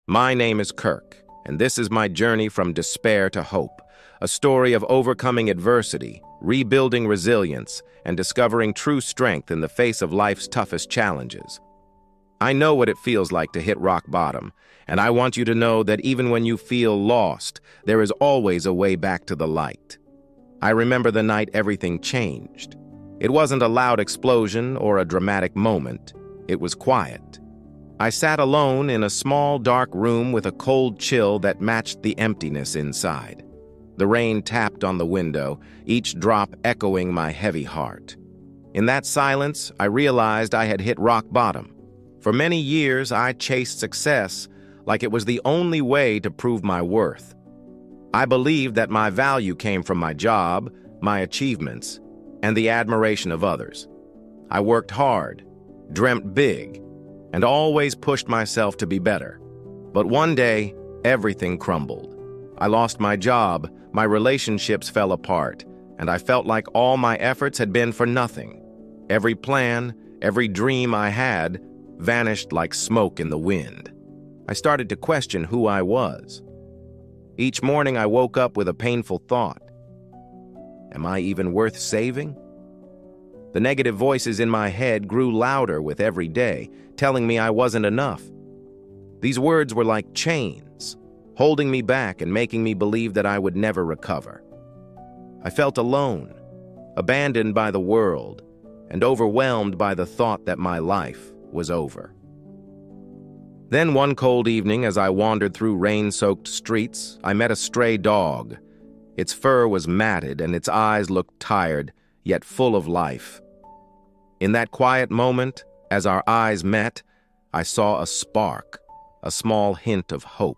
My name is Kirk, and this is my journey from despair to hope, a story of overcoming adversity, rebuilding resilience, and discovering true strength in the face of life's toughest challenges. I know what it feels like to hit rock bottom, and I want you to know that even when you feel lost, there is always a way back to the light. I remember the night everything changed. It wasn't a loud explosion or a dramatic moment. It was quiet. I sat alone in a small, dark room with a cold chill that matched the emptiness inside. The rain tapped on the window, each drop echoing my heavy heart. In that silence, I realized I had hit rock bottom. For many years, I chased success like it was the only way to prove my worth. I believed that my value came from my job, my achievements, and the admiration of others. I worked hard, dreamt big, and always pushed myself to be better. But one day, everything crumbled. I lost my job, my relationships fell apart, and I felt like all my efforts had been for nothing. Every plan, every dream I had, vanished like smoke in the wind. I started to question who I was. Each morning I woke up with a painful thought. Am I even worth saving? The negative voices in my head grew louder with every day, telling me I wasn't enough. These words were like chains, holding me back and making me believe that I would never recover. I felt alone, abandoned by the world, and overwhelmed by the thought that my life was over. Then one cold evening, as I wandered through rain-soaked streets, I met a stray dog. Its fur was matted and its eyes looked tired, yet full of life. In that quiet moment, as our eyes met, I saw a spark, a small hint of hope.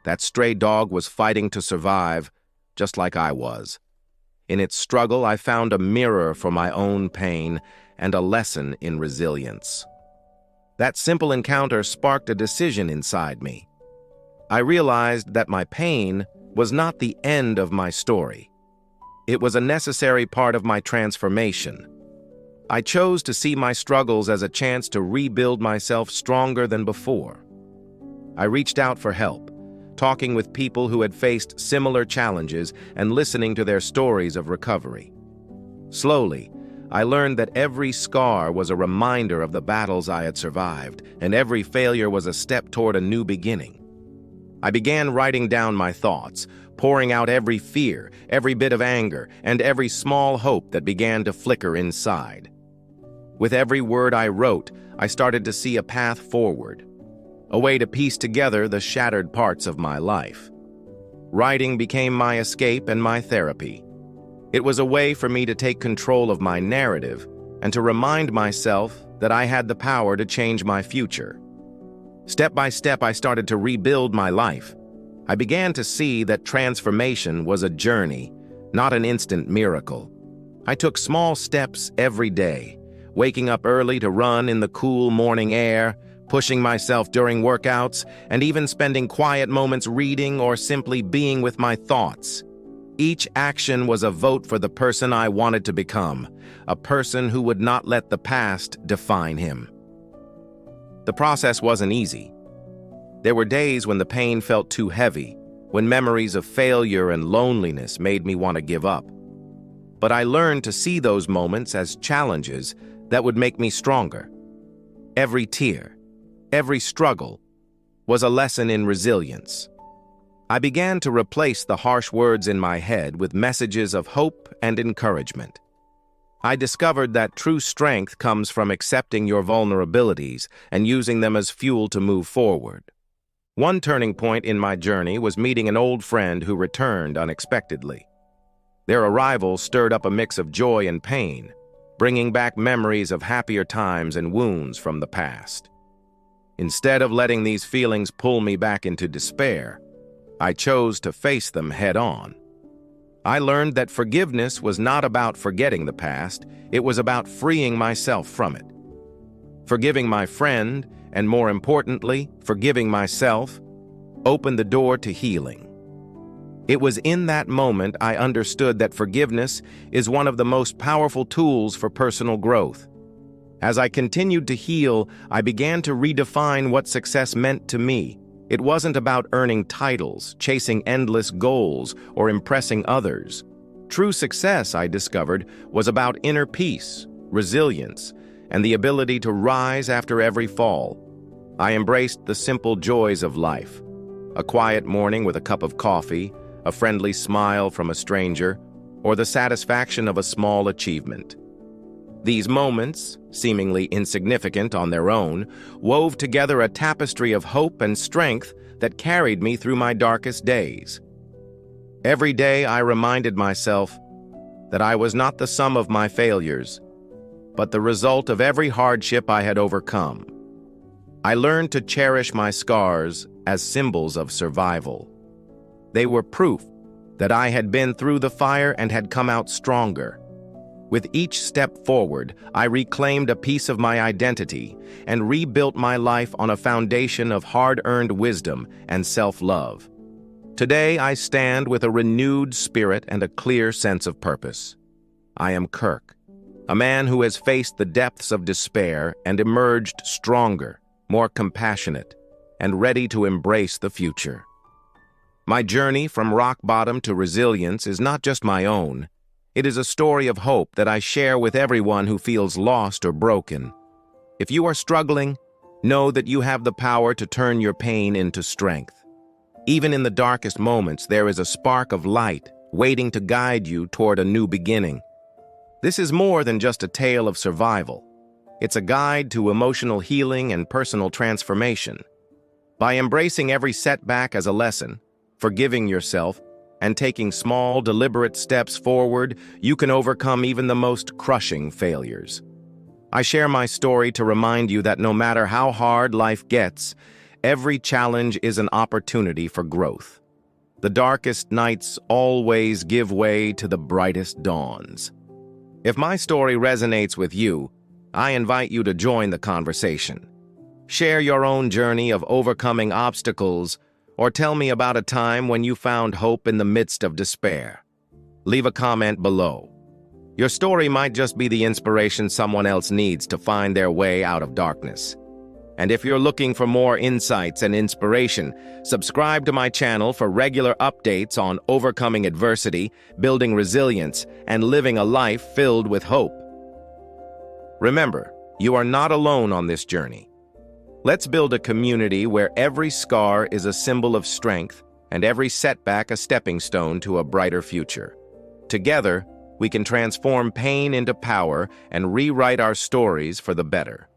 That stray dog was fighting to survive, just like I was. In its struggle, I found a mirror for my own pain and a lesson in resilience. That simple encounter sparked a decision inside me. I realized that my pain was not the end of my story. It was a necessary part of my transformation. I chose to see my struggles as a chance to rebuild myself stronger than before. I reached out for help, talking with people who had faced similar challenges and listening to their stories of recovery. Slowly, I learned that every scar was a reminder of the battles I had survived, and every failure was a step toward a new beginning. I began writing down my thoughts, pouring out every fear, every bit of anger, and every small hope that began to flicker inside. With every word I wrote, I started to see a path forward, a way to piece together the shattered parts of my life. Writing became my escape and my therapy. It was a way for me to take control of my narrative and to remind myself that I had the power to change my future. Step by step, I started to rebuild my life. I began to see that transformation was a journey, not an instant miracle. I took small steps every day, waking up early to run in the cool morning air, pushing myself during workouts, and even spending quiet moments reading or simply being with my thoughts. Each action was a vote for the person I wanted to become, a person who would not let the past define him. The process wasn't easy. There were days when the pain felt too heavy, when memories of failure and loneliness made me want to give up. But I learned to see those moments as challenges that would make me stronger. Every tear, every struggle, was a lesson in resilience. I began to replace the harsh words in my head with messages of hope and encouragement. I discovered that true strength comes from accepting your vulnerabilities and using them as fuel to move forward. One turning point in my journey was meeting an old friend who returned unexpectedly. Their arrival stirred up a mix of joy and pain, bringing back memories of happier times and wounds from the past. Instead of letting these feelings pull me back into despair, I chose to face them head-on. I learned that forgiveness was not about forgetting the past, it was about freeing myself from it. Forgiving my friend, and more importantly, forgiving myself, opened the door to healing. It was in that moment I understood that forgiveness is one of the most powerful tools for personal growth. As I continued to heal, I began to redefine what success meant to me. It wasn't about earning titles, chasing endless goals, or impressing others. True success, I discovered, was about inner peace, resilience, and the ability to rise after every fall. I embraced the simple joys of life. A quiet morning with a cup of coffee, a friendly smile from a stranger, or the satisfaction of a small achievement. These moments, seemingly insignificant on their own, wove together a tapestry of hope and strength that carried me through my darkest days. Every day I reminded myself that I was not the sum of my failures, but the result of every hardship I had overcome. I learned to cherish my scars as symbols of survival. They were proof that I had been through the fire and had come out stronger. With each step forward, I reclaimed a piece of my identity and rebuilt my life on a foundation of hard-earned wisdom and self-love. Today, I stand with a renewed spirit and a clear sense of purpose. I am Kirk, a man who has faced the depths of despair and emerged stronger, more compassionate, and ready to embrace the future. My journey from rock bottom to resilience is not just my own. It is a story of hope that I share with everyone who feels lost or broken. If you are struggling, know that you have the power to turn your pain into strength. Even in the darkest moments, there is a spark of light waiting to guide you toward a new beginning. This is more than just a tale of survival. It's a guide to emotional healing and personal transformation. By embracing every setback as a lesson, forgiving yourself, and taking small, deliberate steps forward, you can overcome even the most crushing failures. I share my story to remind you that no matter how hard life gets, every challenge is an opportunity for growth. The darkest nights always give way to the brightest dawns. If my story resonates with you, I invite you to join the conversation. Share your own journey of overcoming obstacles, or tell me about a time when you found hope in the midst of despair. Leave a comment below. Your story might just be the inspiration someone else needs to find their way out of darkness. And if you're looking for more insights and inspiration, subscribe to my channel for regular updates on overcoming adversity, building resilience, and living a life filled with hope. Remember, you are not alone on this journey. Let's build a community where every scar is a symbol of strength and every setback a stepping stone to a brighter future. Together, we can transform pain into power and rewrite our stories for the better.